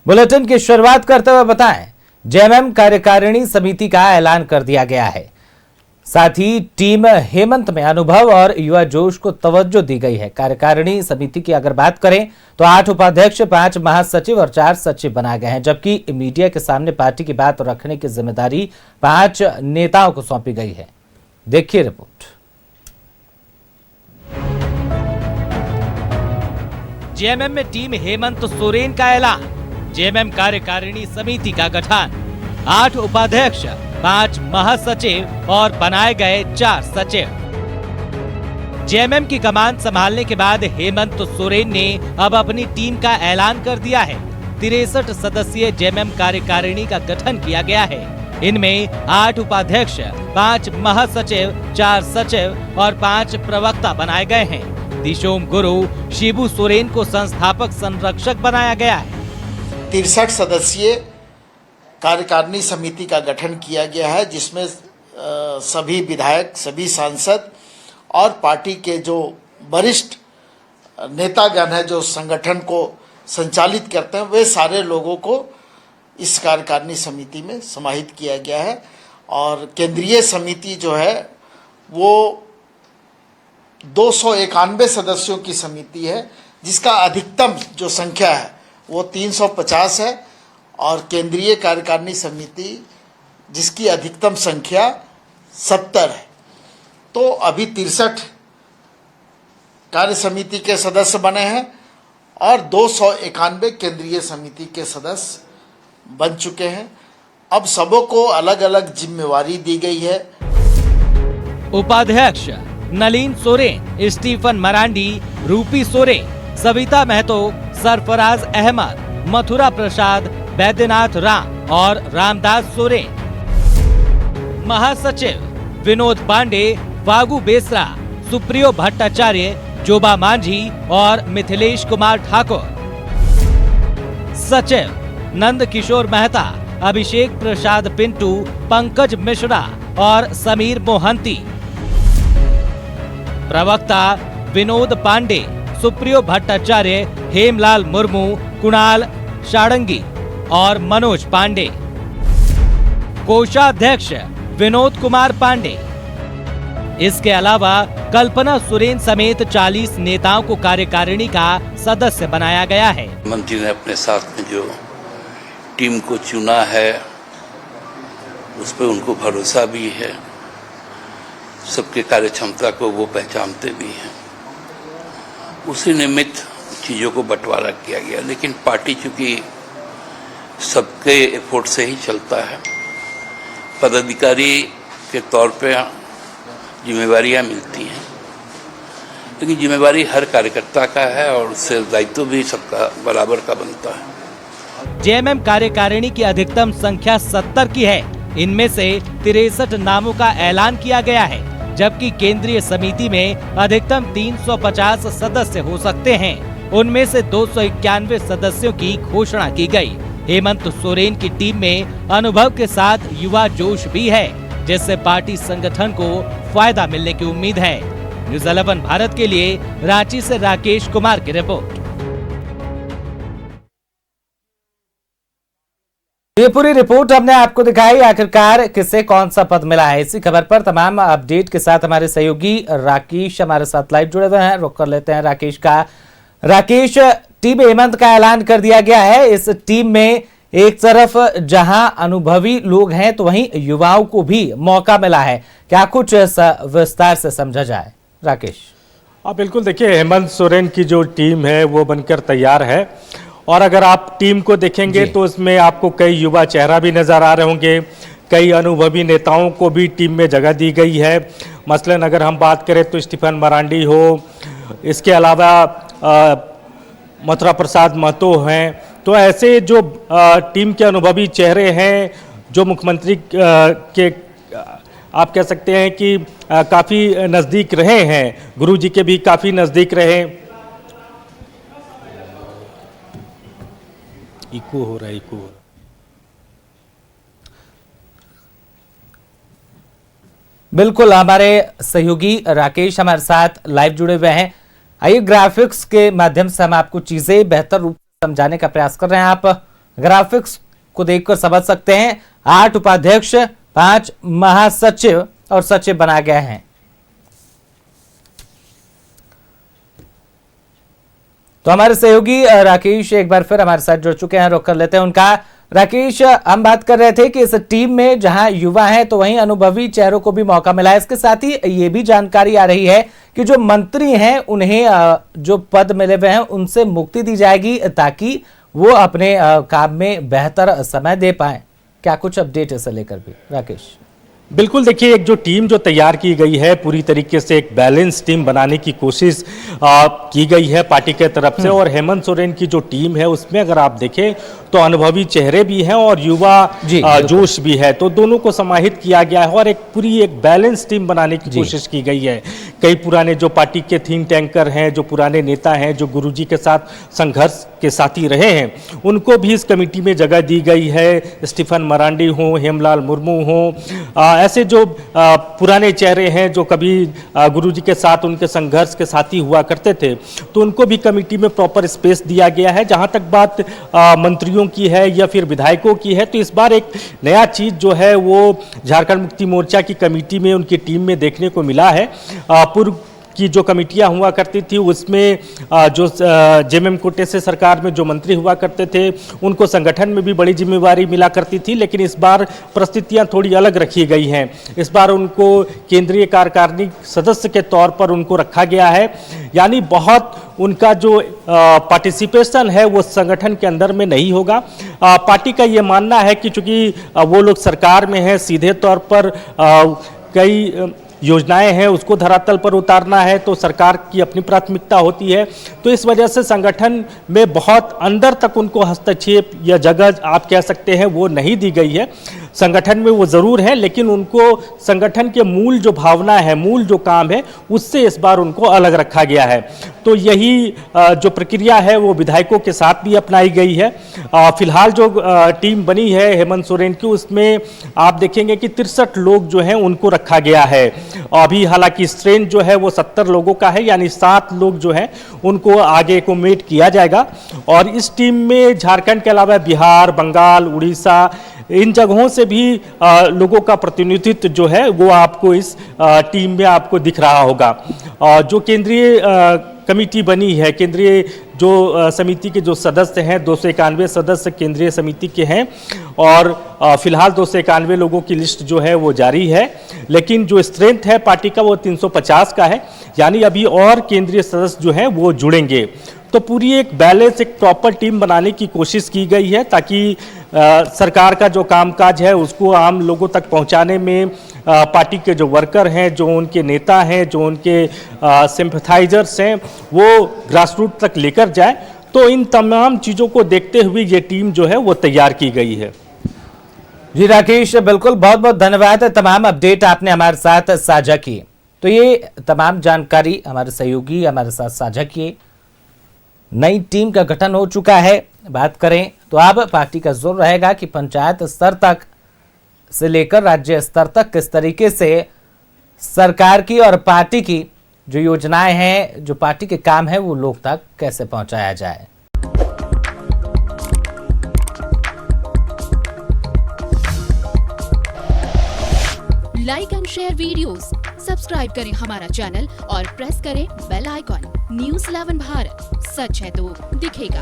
Bulletin की शुरुआत करते हुए बताएं, जेएमएम कार्यकारिणी समिति का ऐलान कर दिया गया है। साथ ही टीम हेमंत में अनुभव और युवा जोश को तवज्जो दी गई है। कार्यकारिणी समिति की अगर बात करें तो 8 उपाध्यक्ष, 5 महासचिव और 4 सचिव बनाए गए हैं, जबकि मीडिया के सामने पार्टी की बात रखने की जिम्मेदारी 5 नेताओं को सौंपी गई है। देखिए रिपोर्ट। जेएमएम में टीम हेमंत सोरेन का ऐलान। जेएमएम कार्यकारिणी समिति का गठन। 8 उपाध्यक्ष, 5 महासचिव और बनाए गए 4 सचिव। जेएमएम की कमान संभालने के बाद हेमंत सोरेन ने अब अपनी टीम का ऐलान कर दिया है। 63 सदस्यीय जेएमएम कार्यकारिणी का गठन किया गया है। इनमें 8 उपाध्यक्ष, 5 महासचिव, 4 सचिव और 5 प्रवक्ता बनाए गए हैं। दिशोम गुरु शिबू सोरेन को संस्थापक संरक्षक बनाया गया है। 63 सदस्यीय कार्यकारिणी समिति का गठन किया गया है, जिसमें सभी विधायक, सभी सांसद और पार्टी के जो वरिष्ठ नेतागण हैं जो संगठन को संचालित करते हैं, वे सारे लोगों को इस कार्यकारिणी समिति में समाहित किया गया है। और केंद्रीय समिति जो है वो 291 सदस्यों की समिति है, जिसका अधिकतम जो संख्या है वो 350 है, और केंद्रीय कार्यकारिणी समिति जिसकी अधिकतम संख्या 70 है। तो अभी 63 कार्य समिति के सदस्य बने हैं और 291 केंद्रीय समिति के सदस्य बन चुके हैं। अब सबों को अलग अलग जिम्मेवारी दी गई है। उपाध्यक्ष नलीन सोरेन, स्टीफन मरांडी, रूपी सोरेन, सविता महतो, सरफराज अहमद, मथुरा प्रसाद, बैद्यनाथ राम और रामदास सोरेन। महासचिव विनोद पांडे, फागू बेसरा, सुप्रियो भट्टाचार्य, जोबा मांझी और मिथिलेश कुमार ठाकुर। सचिव नंद किशोर मेहता, अभिषेक प्रसाद पिंटू, पंकज मिश्रा और समीर मोहंती। प्रवक्ता विनोद पांडे, सुप्रियो भट्टाचार्य, हेमलाल मुर्मू, कुणाल शाडंगी और मनोज पांडे। कोषाध्यक्ष विनोद कुमार पांडे। इसके अलावा कल्पना सोरेन समेत 40 नेताओं को कार्यकारिणी का सदस्य बनाया गया है। मंत्री ने अपने साथ में जो टीम को चुना है उस पर उनको भरोसा भी है, सबके कार्य क्षमता को वो पहचानते भी हैं। उसी निमित्त चीज़ों को बंटवारा किया गया, लेकिन पार्टी चूंकि सबके एफर्ट से ही चलता है, पदाधिकारी के तौर पे जिम्मेवारियां मिलती हैं, लेकिन जिम्मेवारी हर कार्यकर्ता का है और उससे दायित्व भी सबका बराबर का बनता है। जेएमएम कार्यकारिणी की अधिकतम संख्या 70 की है। इनमें से 63 नामों का ऐलान किया गया है, जबकि केंद्रीय समिति में अधिकतम 350 सदस्य हो सकते हैं। उनमें से 291 सदस्यों की घोषणा की गई। हेमंत सोरेन की टीम में अनुभव के साथ युवा जोश भी है, जिससे पार्टी संगठन को फायदा मिलने की उम्मीद है। न्यूज़ 11 भारत के लिए रांची से राकेश कुमार की रिपोर्ट। ये पूरी रिपोर्ट हमने आपको दिखाई, आखिरकार किसे कौन सा पद मिला है। इसी खबर पर तमाम अपडेट के साथ हमारे सहयोगी राकेश हमारे साथ लाइव जुड़े हुए हैं। रुक कर लेते हैं राकेश का। राकेश, टीम हेमंत का ऐलान कर दिया गया है। इस टीम में एक तरफ जहां अनुभवी लोग हैं तो वहीं युवाओं को भी मौका मिला है। क्या कुछ विस्तार से समझा जाए राकेश? बिल्कुल, देखिए हेमंत सोरेन की जो टीम है वो बनकर तैयार है, और अगर आप टीम को देखेंगे तो इसमें आपको कई युवा चेहरा भी नज़र आ रहे होंगे। कई अनुभवी नेताओं को भी टीम में जगह दी गई है। मसलन अगर हम बात करें तो स्टीफन मरांडी हो, इसके अलावा मथुरा प्रसाद महतो हैं। तो ऐसे जो टीम के अनुभवी चेहरे हैं, जो मुख्यमंत्री के आप कह सकते हैं कि काफ़ी नज़दीक रहे हैं, गुरुजी के भी काफ़ी नज़दीक रहे। इको हो रहा है, इको हो रहा है। बिल्कुल, हमारे सहयोगी राकेश हमारे साथ लाइव जुड़े हुए हैं। आइए ग्राफिक्स के माध्यम से हम आपको चीजें बेहतर रूप से समझाने का प्रयास कर रहे हैं। आप ग्राफिक्स को देखकर समझ सकते हैं 8 उपाध्यक्ष, 5 महासचिव और सचिव बनाए गए हैं। तो हमारे सहयोगी राकेश एक बार फिर हमारे साथ जुड़ चुके हैं, रुक कर लेते हैं उनका। राकेश, हम बात कर रहे थे कि इस टीम में जहां युवा हैं तो वहीं अनुभवी चेहरों को भी मौका मिला है। इसके साथ ही ये भी जानकारी आ रही है कि जो मंत्री हैं उन्हें जो पद मिले हुए हैं उनसे मुक्ति दी जाएगी ताकि वो अपने काम में बेहतर समय दे पाए। क्या कुछ अपडेट इसे लेकर भी राकेश? बिल्कुल, देखिए एक जो टीम जो तैयार की गई है पूरी तरीके से एक बैलेंस टीम बनाने की कोशिश की गई है पार्टी के तरफ से। और हेमंत सोरेन की जो टीम है उसमें अगर आप देखें तो अनुभवी चेहरे भी हैं और युवा जोश भी है, तो दोनों को समाहित किया गया है और एक पूरी एक बैलेंस टीम बनाने की कोशिश की गई है। कई पुराने जो पार्टी के थिंक टैंकर हैं, जो पुराने नेता हैं, जो गुरुजी के साथ संघर्ष के साथी रहे हैं, उनको भी इस कमेटी में जगह दी गई है। स्टीफन मरांडी हो, हेमलाल मुर्मू हो, ऐसे जो पुराने चेहरे हैं जो कभी गुरुजी के साथ उनके संघर्ष के साथी हुआ करते थे, तो उनको भी कमेटी में प्रॉपर स्पेस दिया गया है। जहां तक बात मंत्रियों की है या फिर विधायकों की है, तो इस बार एक नया चीज जो है वो झारखंड मुक्ति मोर्चा की कमेटी में उनकी टीम में देखने को मिला है। पूर्व की जो कमेटियां हुआ करती थी उसमें जो जेएमएम कोटे से सरकार में जो मंत्री हुआ करते थे उनको संगठन में भी बड़ी जिम्मेवारी मिला करती थी, लेकिन इस बार परिस्थितियां थोड़ी अलग रखी गई हैं। इस बार उनको केंद्रीय कार्यकारिणी सदस्य के तौर पर उनको रखा गया है, यानी बहुत उनका जो पार्टिसिपेशन है वो संगठन के अंदर में नहीं होगा। पार्टी का ये मानना है कि चूंकि वो लोग सरकार में हैं, सीधे तौर पर कई योजनाएं हैं उसको धरातल पर उतारना है, तो सरकार की अपनी प्राथमिकता होती है। तो इस वजह से संगठन में बहुत अंदर तक उनको हस्तक्षेप या जगह आप कह सकते हैं वो नहीं दी गई है। संगठन में वो ज़रूर है, लेकिन उनको संगठन के मूल जो भावना है, मूल जो काम है, उससे इस बार उनको अलग रखा गया है। तो यही जो प्रक्रिया है वो विधायकों के साथ भी अपनाई गई है। फिलहाल जो टीम बनी है हेमंत सोरेन की, उसमें आप देखेंगे कि 63 लोग जो हैं उनको रखा गया है। अभी हालांकि स्ट्रेंथ जो है वो 70 लोगों का है, यानी 7 लोग जो हैं उनको आगे एकोमोडेट किया जाएगा। और इस टीम में झारखंड के अलावा बिहार, बंगाल, उड़ीसा, इन जगहों से भी लोगों का प्रतिनिधित्व जो है वो आपको इस टीम में आपको दिख रहा होगा। जो केंद्रीय कमेटी बनी है, केंद्रीय जो समिति के जो सदस्य हैं 291 सदस्य केंद्रीय समिति के हैं और फिलहाल 291 लोगों की लिस्ट जो है वो जारी है, लेकिन जो स्ट्रेंथ है पार्टी का वो 350 का है, यानी अभी और केंद्रीय सदस्य जो हैं वो जुड़ेंगे। तो पूरी एक बैलेंस, एक प्रॉपर टीम बनाने की कोशिश की गई है ताकि सरकार का जो कामकाज है उसको आम लोगों तक पहुंचाने में पार्टी के जो वर्कर हैं, जो उनके नेता हैं, जो उनके सिंपैथाइजर्स हैं, वो ग्रासरूट तक लेकर जाए। तो इन तमाम चीज़ों को देखते हुए ये टीम जो है वो तैयार की गई है। जी राकेश, बिल्कुल, बहुत बहुत धन्यवाद। तमाम अपडेट आपने हमारे साथ साझा किए। तो ये तमाम जानकारी हमारे सहयोगी हमारे साथ साझा किए। नई टीम का गठन हो चुका है। बात करें तो अब पार्टी का जोर रहेगा कि पंचायत स्तर तक से लेकर राज्य स्तर तक किस तरीके से सरकार की और पार्टी की जो योजनाएं हैं, जो पार्टी के काम है, वो लोग तक कैसे पहुंचाया जाए। Like and share videos, subscribe करें हमारा चैनल और प्रेस करें बेल आइकॉन। न्यूज़ 11 भारत, सच है तो दिखेगा।